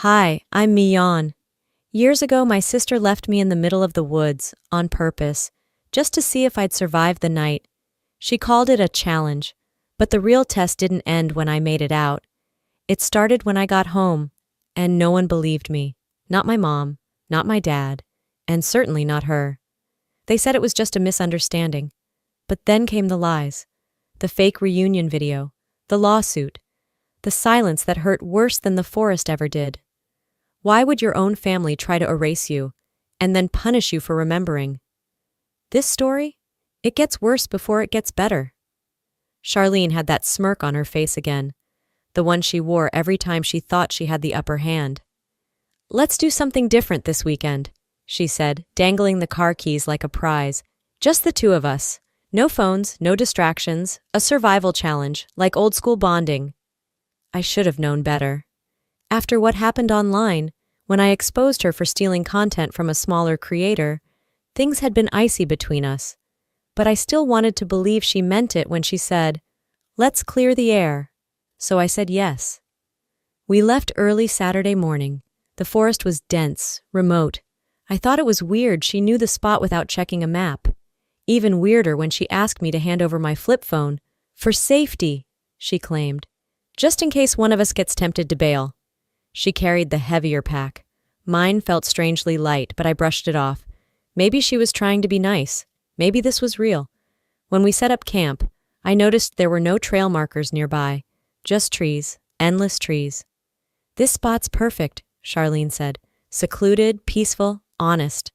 Hi, I'm Mian. Years ago, my sister left me in the middle of the woods, on purpose, just to see if I'd survive the night. She called it a challenge, but the real test didn't end when I made it out. It started when I got home, and no one believed me. Not my mom, not my dad, and certainly not her. They said it was just a misunderstanding. But then came the lies. The fake reunion video, the lawsuit, the silence that hurt worse than the forest ever did. Why would your own family try to erase you, and then punish you for remembering? This story? It gets worse before it gets better. Charlene had that smirk on her face again, the one she wore every time she thought she had the upper hand. "Let's do something different this weekend," she said, dangling the car keys like a prize. "Just the two of us. No phones, no distractions, a survival challenge, like old school bonding." I should have known better. After what happened online, when I exposed her for stealing content from a smaller creator, things had been icy between us. But I still wanted to believe she meant it when she said, "Let's clear the air." So I said yes. We left early Saturday morning. The forest was dense, remote. I thought it was weird she knew the spot without checking a map. Even weirder when she asked me to hand over my flip phone. "For safety," she claimed. "Just in case one of us gets tempted to bail." She carried the heavier pack. Mine felt strangely light, but I brushed it off. Maybe she was trying to be nice. Maybe this was real. When we set up camp, I noticed there were no trail markers nearby. Just trees, endless trees. "This spot's perfect," Charlene said. "Secluded, peaceful, honest."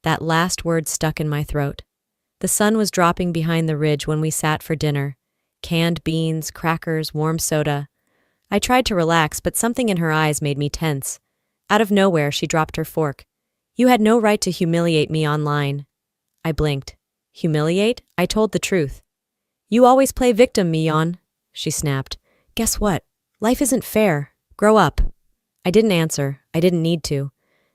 That last word stuck in my throat. The sun was dropping behind the ridge when we sat for dinner. Canned beans, crackers, warm soda. I tried to relax, but something in her eyes made me tense. Out of nowhere, she dropped her fork. "You had no right to humiliate me online." I blinked. "Humiliate?" I told the truth. "You always play victim, Mian," she snapped. "Guess what? Life isn't fair. Grow up." I didn't answer. I didn't need to.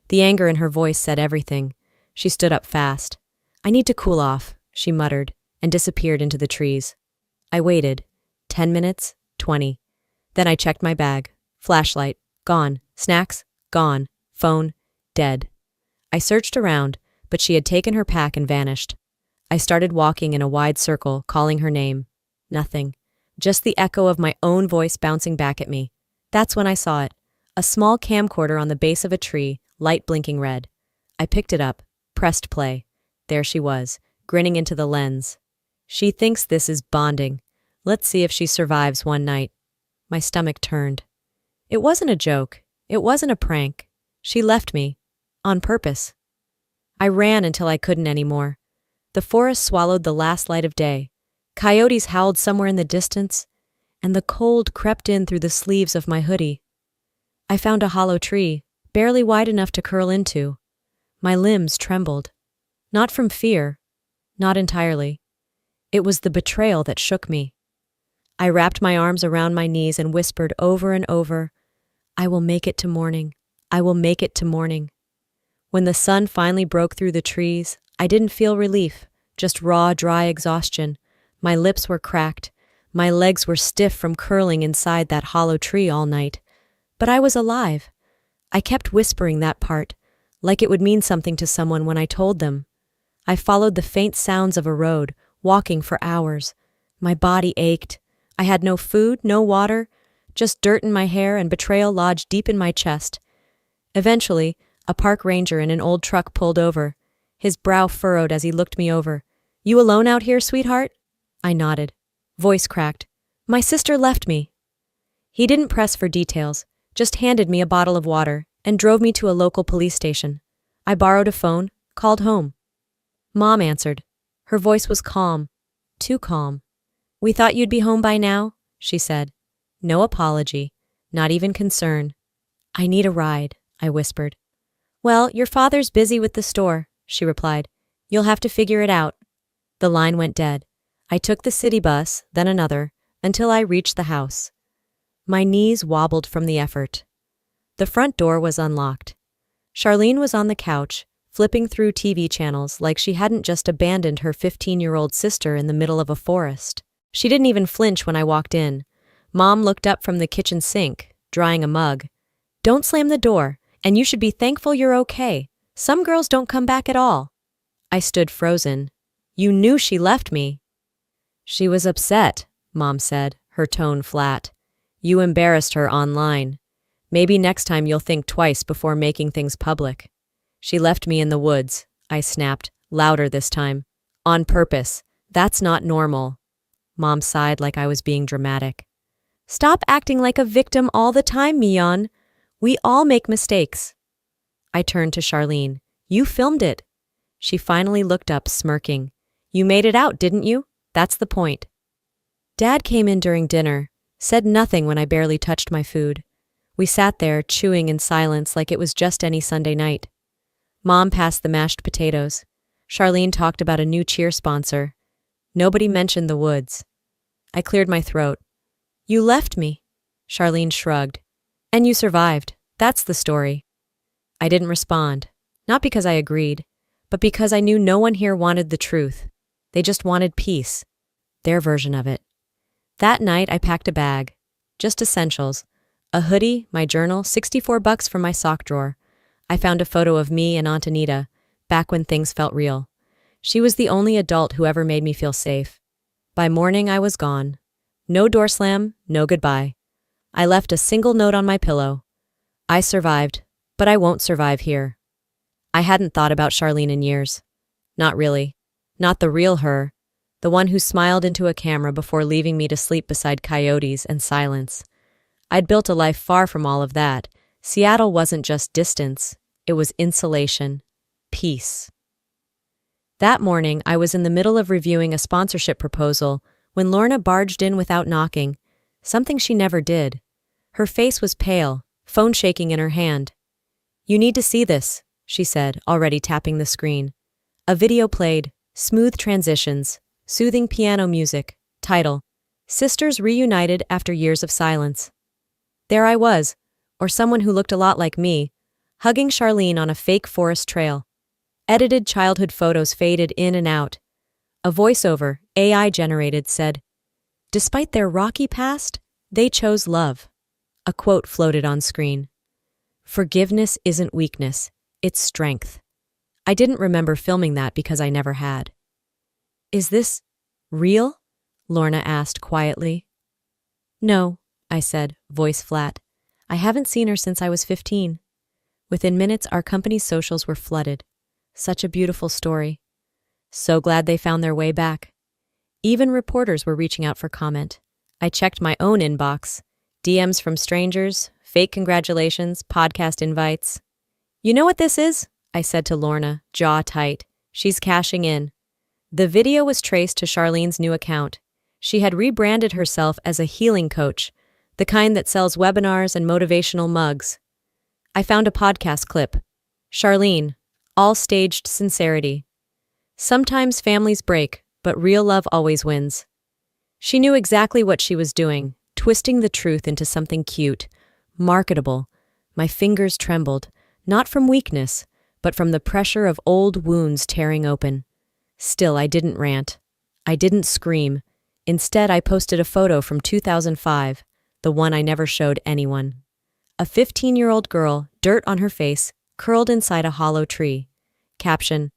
The anger in her voice said everything. She stood up fast. "I need to cool off," she muttered, and disappeared into the trees. I waited. 10 minutes, 20. Then I checked my bag. Flashlight, gone. Snacks, gone. Phone, dead. I searched around, but she had taken her pack and vanished. I started walking in a wide circle, calling her name. Nothing. Just the echo of my own voice bouncing back at me. That's when I saw it. A small camcorder on the base of a tree, light blinking red. I picked it up, pressed play. There she was, grinning into the lens. She thinks this is bonding. Let's see if she survives one night. My stomach turned. It wasn't a joke. It wasn't a prank. She left me. On purpose. I ran until I couldn't anymore. The forest swallowed the last light of day. Coyotes howled somewhere in the distance, and the cold crept in through the sleeves of my hoodie. I found a hollow tree, barely wide enough to curl into. My limbs trembled. Not from fear. Not entirely. It was the betrayal that shook me. I wrapped my arms around my knees and whispered over and over, "I will make it to morning. I will make it to morning." When the sun finally broke through the trees, I didn't feel relief, just raw, dry exhaustion. My lips were cracked. My legs were stiff from curling inside that hollow tree all night. But I was alive. I kept whispering that part, like it would mean something to someone when I told them. I followed the faint sounds of a road, walking for hours. My body ached. I had no food, no water, just dirt in my hair and betrayal lodged deep in my chest. Eventually, a park ranger in an old truck pulled over. His brow furrowed as he looked me over. "You alone out here, sweetheart?" I nodded. Voice cracked. "My sister left me." He didn't press for details, just handed me a bottle of water and drove me to a local police station. I borrowed a phone, called home. Mom answered. Her voice was calm, too calm. "We thought you'd be home by now," she said. No apology, not even concern. "I need a ride," I whispered. "Well, your father's busy with the store," she replied. "You'll have to figure it out." The line went dead. I took the city bus, then another, until I reached the house. My knees wobbled from the effort. The front door was unlocked. Charlene was on the couch, flipping through TV channels like she hadn't just abandoned her 15-year-old sister in the middle of a forest. She didn't even flinch when I walked in. Mom looked up from the kitchen sink, drying a mug. Don't slam the door, and you should be thankful you're okay. Some girls don't come back at all. I stood frozen. You knew she left me. She was upset, Mom said, her tone flat. You embarrassed her online. Maybe next time you'll think twice before making things public. She left me in the woods, I snapped, louder this time. On purpose. That's not normal. Mom sighed like I was being dramatic. Stop acting like a victim all the time, Mion. We all make mistakes. I turned to Charlene. You filmed it. She finally looked up, smirking. You made it out, didn't you? That's the point. Dad came in during dinner, said nothing when I barely touched my food. We sat there, chewing in silence like it was just any Sunday night. Mom passed the mashed potatoes. Charlene talked about a new cheer sponsor. Nobody mentioned the woods. I cleared my throat. You left me. Charlene shrugged. And you survived. That's the story. I didn't respond, not because I agreed, but because I knew no one here wanted the truth. They just wanted peace. Their version of it. That night I packed a bag. Just essentials. A hoodie, my journal, $64 from my sock drawer. I found a photo of me and Aunt Anita, back when things felt real. She was the only adult who ever made me feel safe. By morning I was gone. No door slam, no goodbye. I left a single note on my pillow. I survived, but I won't survive here. I hadn't thought about Charlene in years. Not really. Not the real her. The one who smiled into a camera before leaving me to sleep beside coyotes and silence. I'd built a life far from all of that. Seattle wasn't just distance. It was insulation. Peace. That morning, I was in the middle of reviewing a sponsorship proposal when Lorna barged in without knocking, something she never did. Her face was pale, phone shaking in her hand. You need to see this, she said, already tapping the screen. A video played, smooth transitions, soothing piano music, title, Sisters Reunited After Years of Silence. There I was, or someone who looked a lot like me, hugging Charlene on a fake forest trail. Edited childhood photos faded in and out. A voiceover, AI-generated, said, Despite their rocky past, they chose love. A quote floated on screen. Forgiveness isn't weakness, it's strength. I didn't remember filming that because I never had. Is this real? Lorna asked quietly. No, I said, voice flat. I haven't seen her since I was 15. Within minutes, our company's socials were flooded. Such a beautiful story. So glad they found their way back. Even reporters were reaching out for comment. I checked my own inbox. DMs from strangers, fake congratulations, podcast invites. You know what this is? I said to Lorna, jaw tight. She's cashing in. The video was traced to Charlene's new account. She had rebranded herself as a healing coach, the kind that sells webinars and motivational mugs. I found a podcast clip. Charlene, all staged sincerity. Sometimes families break, but real love always wins. She knew exactly what she was doing, twisting the truth into something cute, marketable. My fingers trembled, not from weakness, but from the pressure of old wounds tearing open. Still, I didn't rant. I didn't scream. Instead, I posted a photo from 2005, the one I never showed anyone. A 15-year-old girl, dirt on her face, curled inside a hollow tree. Caption,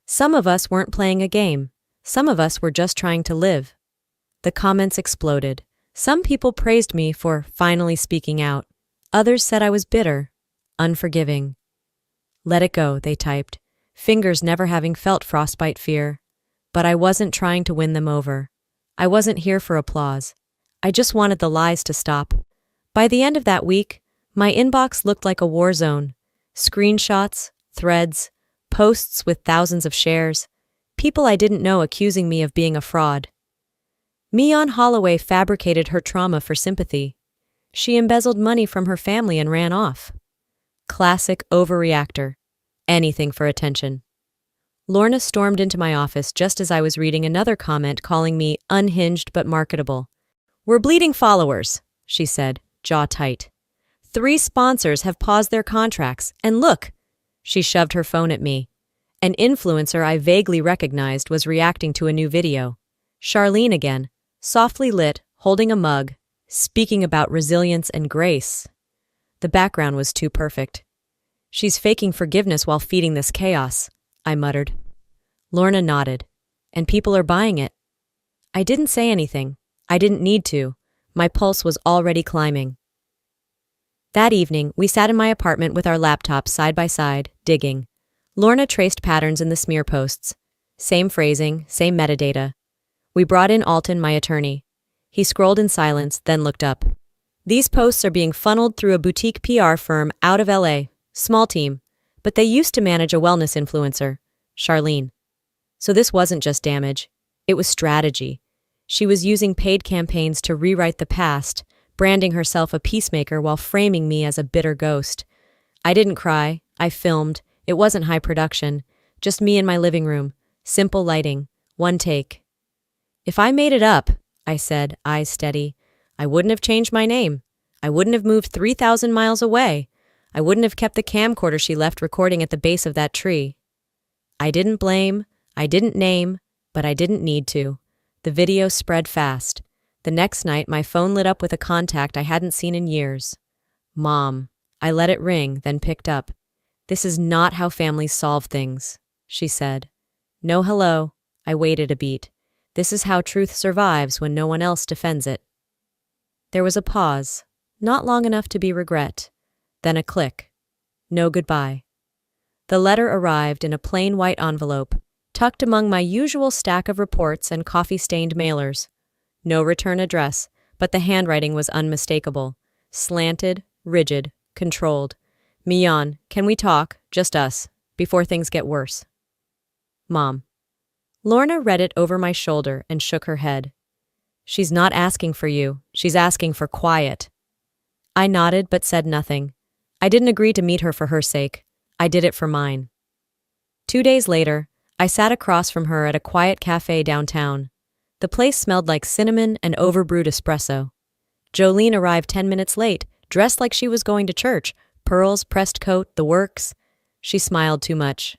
Some of us weren't playing a game. Some of us were just trying to live. The comments exploded. Some people praised me for finally speaking out. Others said I was bitter, unforgiving. Let it go, they typed, fingers never having felt frostbite fear. But I wasn't trying to win them over. I wasn't here for applause. I just wanted the lies to stop. By the end of that week, my inbox looked like a war zone. Screenshots, threads, posts with thousands of shares, people I didn't know accusing me of being a fraud. Mion Holloway fabricated her trauma for sympathy. She embezzled money from her family and ran off. Classic overreactor. Anything for attention. Lorna stormed into my office just as I was reading another comment calling me unhinged but marketable. We're bleeding followers, she said, jaw tight. 3 sponsors have paused their contracts, and look! She shoved her phone at me. An influencer I vaguely recognized was reacting to a new video. Charlene again, softly lit, holding a mug, speaking about resilience and grace. The background was too perfect. She's faking forgiveness while feeding this chaos, I muttered. Lorna nodded. And people are buying it. I didn't say anything. I didn't need to. My pulse was already climbing. That evening, we sat in my apartment with our laptops side by side, digging. Lorna traced patterns in the smear posts. Same phrasing, same metadata. We brought in Alton, my attorney. He scrolled in silence, then looked up. These posts are being funneled through a boutique PR firm out of LA. Small team. But they used to manage a wellness influencer, Charlene. So this wasn't just damage. It was strategy. She was using paid campaigns to rewrite the past, branding herself a peacemaker while framing me as a bitter ghost. I didn't cry. I filmed. It wasn't high production. Just me in my living room. Simple lighting. One take. If I made it up, I said, eyes steady, I wouldn't have changed my name. I wouldn't have moved 3,000 miles away. I wouldn't have kept the camcorder she left recording at the base of that tree. I didn't blame. I didn't name, but I didn't need to. The video spread fast. The next night, my phone lit up with a contact I hadn't seen in years. Mom. I let it ring, then picked up. This is not how families solve things, she said. No hello. I waited a beat. This is how truth survives when no one else defends it. There was a pause, not long enough to be regret. Then a click. No goodbye. The letter arrived in a plain white envelope, tucked among my usual stack of reports and coffee-stained mailers. No return address, but the handwriting was unmistakable. Slanted, rigid, controlled. Mian, can we talk, just us, before things get worse? Mom. Lorna read it over my shoulder and shook her head. She's not asking for you. She's asking for quiet. I nodded but said nothing. I didn't agree to meet her for her sake. I did it for mine. 2 days later, I sat across from her at a quiet cafe downtown. The place smelled like cinnamon and overbrewed espresso. Jolene arrived 10 minutes late, dressed like she was going to church, pearls, pressed coat, the works. She smiled too much.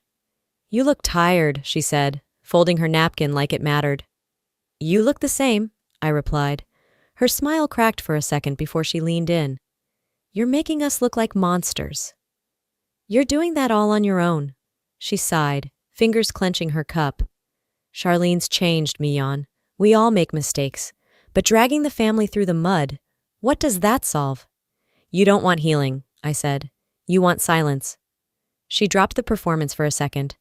You look tired, she said, folding her napkin like it mattered. You look the same, I replied. Her smile cracked for a second before she leaned in. You're making us look like monsters. You're doing that all on your own. She sighed, fingers clenching her cup. Charlene's changed, Mian. We all make mistakes. But dragging the family through the mud, what does that solve? You don't want healing, I said. You want silence. She dropped the performance for a second.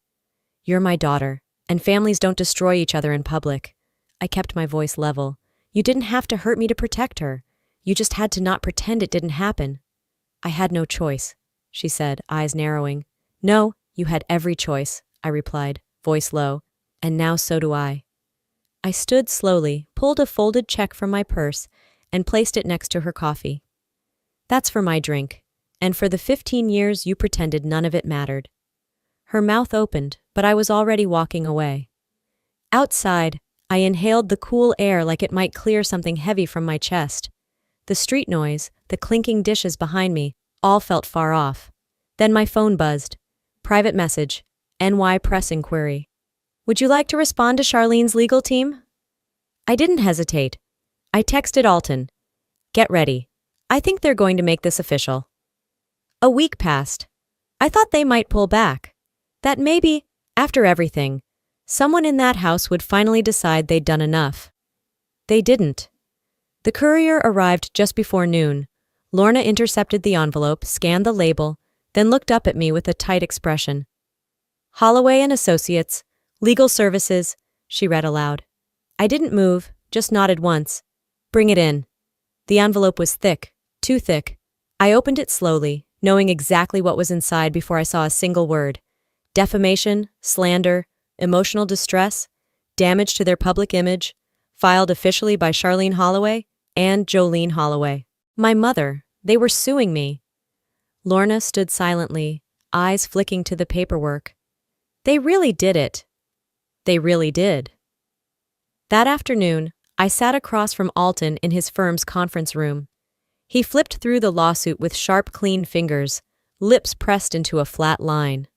You're my daughter, and families don't destroy each other in public. I kept my voice level. You didn't have to hurt me to protect her. You just had to not pretend it didn't happen. I had no choice, she said, eyes narrowing. No, you had every choice, I replied, voice low. And now so do I. I stood slowly, pulled a folded check from my purse, and placed it next to her coffee. That's for my drink, and for the 15 years you pretended none of it mattered. Her mouth opened, but I was already walking away. Outside, I inhaled the cool air like it might clear something heavy from my chest. The street noise, the clinking dishes behind me, all felt far off. Then my phone buzzed. Private message. NY press inquiry. Would you like to respond to Charlene's legal team? I didn't hesitate. I texted Alton. Get ready. I think they're going to make this official. A week passed. I thought they might pull back. That maybe, after everything, someone in that house would finally decide they'd done enough. They didn't. The courier arrived just before noon. Lorna intercepted the envelope, scanned the label, then looked up at me with a tight expression. Holloway and Associates, Legal Services, she read aloud. I didn't move, just nodded once. Bring it in. The envelope was thick, too thick. I opened it slowly, knowing exactly what was inside before I saw a single word. Defamation, slander, emotional distress, damage to their public image, filed officially by Charlene Holloway and Jolene Holloway. My mother, they were suing me. Lorna stood silently, eyes flicking to the paperwork. They really did it. They really did. That afternoon, I sat across from Alton in his firm's conference room. He flipped through the lawsuit with sharp, clean fingers, lips pressed into a flat line.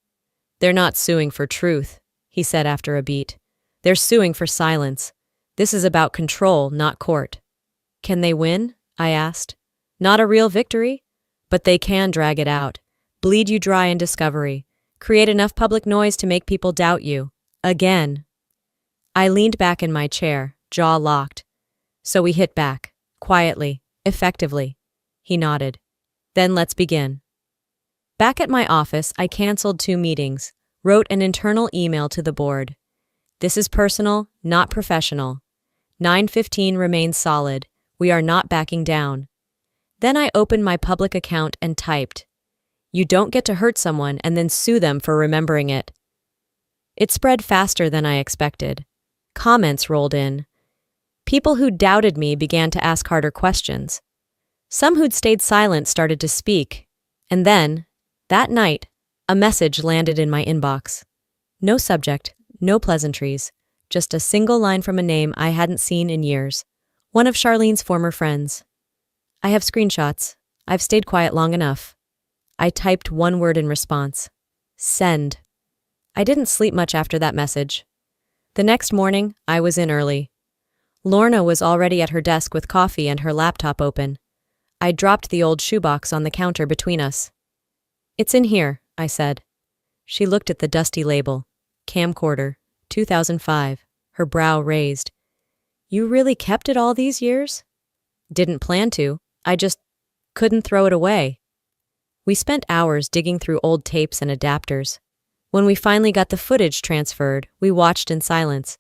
They're not suing for truth, he said after a beat. They're suing for silence. This is about control, not court. Can they win? I asked. Not a real victory? But they can drag it out, bleed you dry in discovery, create enough public noise to make people doubt you. Again. I leaned back in my chair, jaw locked. So we hit back, quietly, effectively. He nodded. Then let's begin. Back at my office, I canceled 2 meetings, wrote an internal email to the board. This is personal, not professional. 9:15 remains solid. We are not backing down. Then I opened my public account and typed, "You don't get to hurt someone and then sue them for remembering it." It spread faster than I expected. Comments rolled in. People who doubted me began to ask harder questions. Some who'd stayed silent started to speak. And then, that night, a message landed in my inbox. No subject, no pleasantries, just a single line from a name I hadn't seen in years. One of Charlene's former friends. "I have screenshots. I've stayed quiet long enough." I typed one word in response. Send. I didn't sleep much after that message. The next morning, I was in early. Lorna was already at her desk with coffee and her laptop open. I dropped the old shoebox on the counter between us. "It's in here," I said. She looked at the dusty label. Camcorder, 2005, her brow raised. "You really kept it all these years?" "Didn't plan to. I just couldn't throw it away." We spent hours digging through old tapes and adapters. When we finally got the footage transferred, we watched in silence.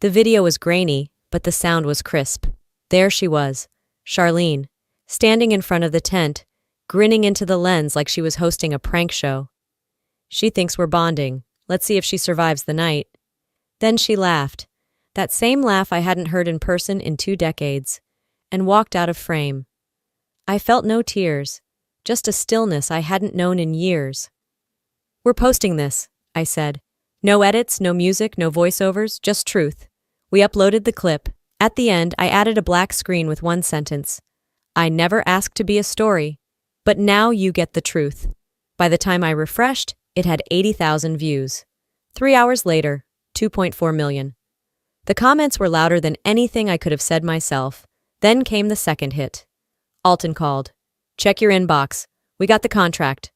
The video was grainy, but the sound was crisp. There she was, Charlene, standing in front of the tent, grinning into the lens like she was hosting a prank show. "She thinks we're bonding. Let's see if she survives the night." Then she laughed, that same laugh I hadn't heard in person in 2 decades, and walked out of frame. I felt no tears, just a stillness I hadn't known in years. "We're posting this," I said. "No edits, no music, no voiceovers, just truth." We uploaded the clip. At the end, I added a black screen with one sentence. "I never asked to be a story, but now you get the truth." By the time I refreshed, it had 80,000 views. 3 hours later, 2.4 million. The comments were louder than anything I could have said myself. Then came the second hit. Alton called. "Check your inbox. We got the contract."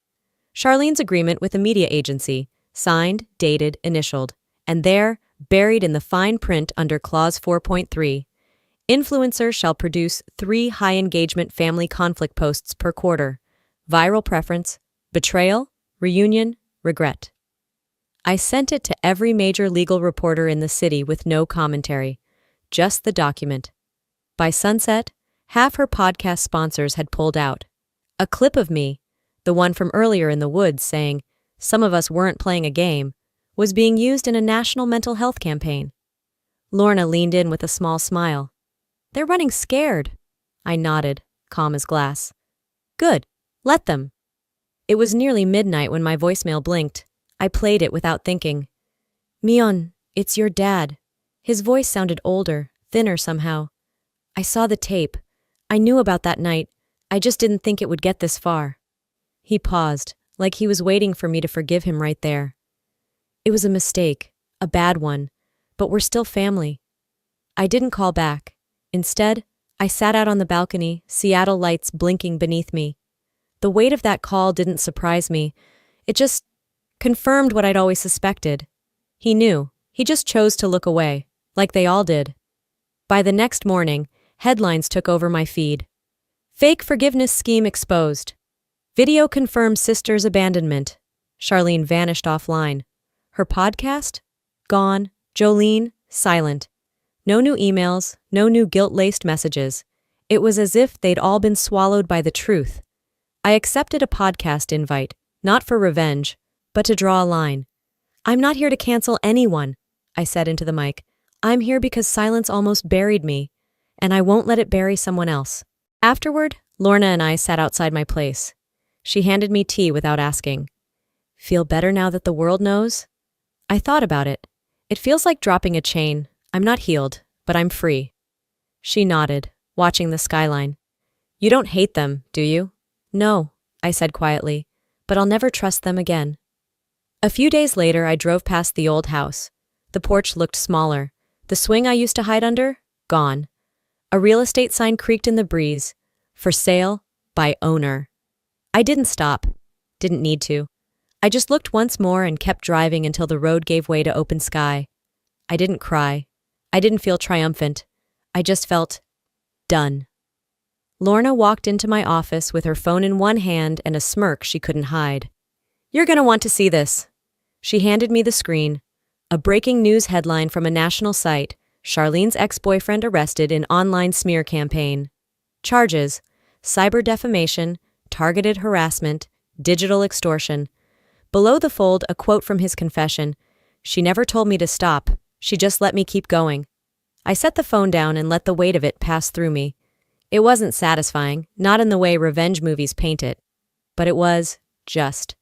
Charlene's agreement with a media agency, signed, dated, initialed, and there, buried in the fine print under Clause 4.3, influencer shall produce 3 high-engagement family conflict posts per quarter. Viral preference, betrayal, reunion, regret. I sent it to every major legal reporter in the city with no commentary, just the document. By sunset, half her podcast sponsors had pulled out. A clip of me, the one from earlier in the woods saying, "Some of us weren't playing a game," was being used in a national mental health campaign. Lorna leaned in with a small smile. "They're running scared." I nodded, calm as glass. "Good. Let them." It was nearly midnight when my voicemail blinked. I played it without thinking. "Mion, it's your dad." His voice sounded older, thinner somehow. "I saw the tape. I knew about that night. I just didn't think it would get this far." He paused, like he was waiting for me to forgive him right there. "It was a mistake, a bad one, but we're still family." I didn't call back. Instead, I sat out on the balcony, Seattle lights blinking beneath me. The weight of that call didn't surprise me. It just confirmed what I'd always suspected. He knew. He just chose to look away, like they all did. By the next morning, headlines took over my feed. "Fake forgiveness scheme exposed." "Video confirms sister's abandonment." Charlene vanished offline. Her podcast? Gone. Jolene? Silent. No new emails, no new guilt-laced messages. It was as if they'd all been swallowed by the truth. I accepted a podcast invite, not for revenge, but to draw a line. "I'm not here to cancel anyone," I said into the mic. "I'm here because silence almost buried me, and I won't let it bury someone else." Afterward, Lorna and I sat outside my place. She handed me tea without asking. "Feel better now that the world knows?" I thought about it. It feels like dropping a chain. I'm not healed, but I'm free. She nodded, watching the skyline. "You don't hate them, do you?" "No," I said quietly, "but I'll never trust them again." A few days later, I drove past the old house. The porch looked smaller. The swing I used to hide under? Gone. A real estate sign creaked in the breeze. "For sale, by owner." I didn't stop. Didn't need to. I just looked once more and kept driving until the road gave way to open sky. I didn't cry. I didn't feel triumphant. I just felt done. Lorna walked into my office with her phone in one hand and a smirk she couldn't hide. "You're gonna want to see this." She handed me the screen. A breaking news headline from a national site: Charlene's ex-boyfriend arrested in online smear campaign. Charges: cyber defamation, targeted harassment, digital extortion. Below the fold, a quote from his confession: "She never told me to stop. She just let me keep going." I set the phone down and let the weight of it pass through me. It wasn't satisfying, not in the way revenge movies paint it, but it was just.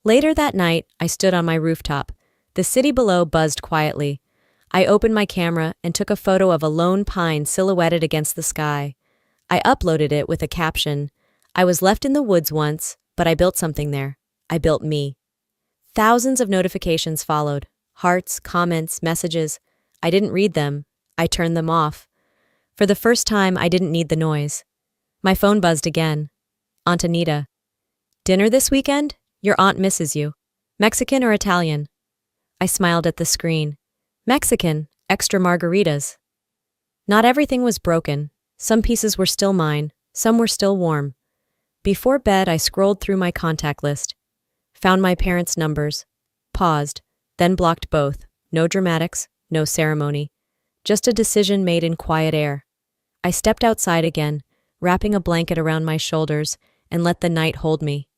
Later that night, I stood on my rooftop. The city below buzzed quietly. I opened my camera and took a photo of a lone pine silhouetted against the sky. I uploaded it with a caption: "I was left in the woods once, but I built something there. I built me." Thousands of notifications followed. Hearts, comments, messages. I didn't read them. I turned them off. For the first time, I didn't need the noise. My phone buzzed again. "Aunt Anita. Dinner this weekend? Your aunt misses you. Mexican or Italian?" I smiled at the screen. "Mexican, extra margaritas." Not everything was broken. Some pieces were still mine. Some were still warm. Before bed, I scrolled through my contact list. Found my parents' numbers. Paused, then blocked both. No dramatics, no ceremony. Just a decision made in quiet air. I stepped outside again, wrapping a blanket around my shoulders, and let the night hold me.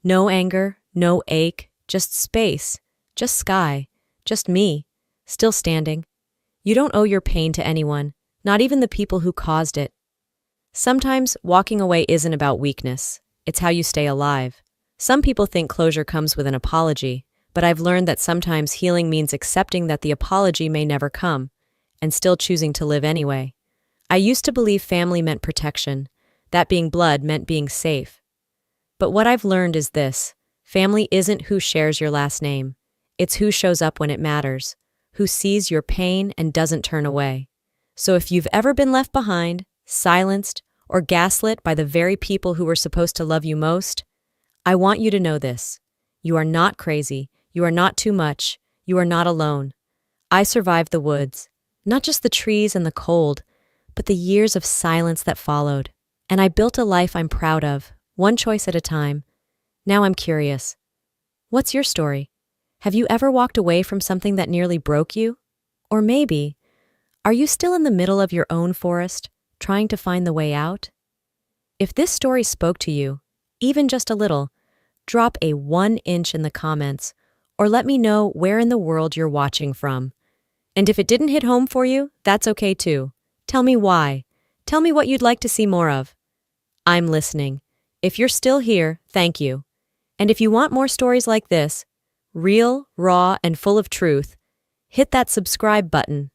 No anger, no ache, just space, just sky, just me, still standing. You don't owe your pain to anyone, not even the people who caused it. Sometimes walking away isn't about weakness. It's how you stay alive. Some people think closure comes with an apology, but I've learned that sometimes healing means accepting that the apology may never come, and still choosing to live anyway. I used to believe family meant protection, that being blood meant being safe. But what I've learned is this: family isn't who shares your last name. It's who shows up when it matters, who sees your pain and doesn't turn away. So if you've ever been left behind, silenced, or gaslit by the very people who were supposed to love you most, I want you to know this: you are not crazy, you are not too much, you are not alone. I survived the woods, not just the trees and the cold, but the years of silence that followed. And I built a life I'm proud of, one choice at a time. Now I'm curious. What's your story? Have you ever walked away from something that nearly broke you? Or maybe, are you still in the middle of your own forest, trying to find the way out? If this story spoke to you, even just a little, drop a 1 inch in the comments, or let me know where in the world you're watching from. And if it didn't hit home for you, that's okay too. Tell me why. Tell me what you'd like to see more of. I'm listening. If you're still here, thank you. And if you want more stories like this, real, raw, and full of truth, hit that subscribe button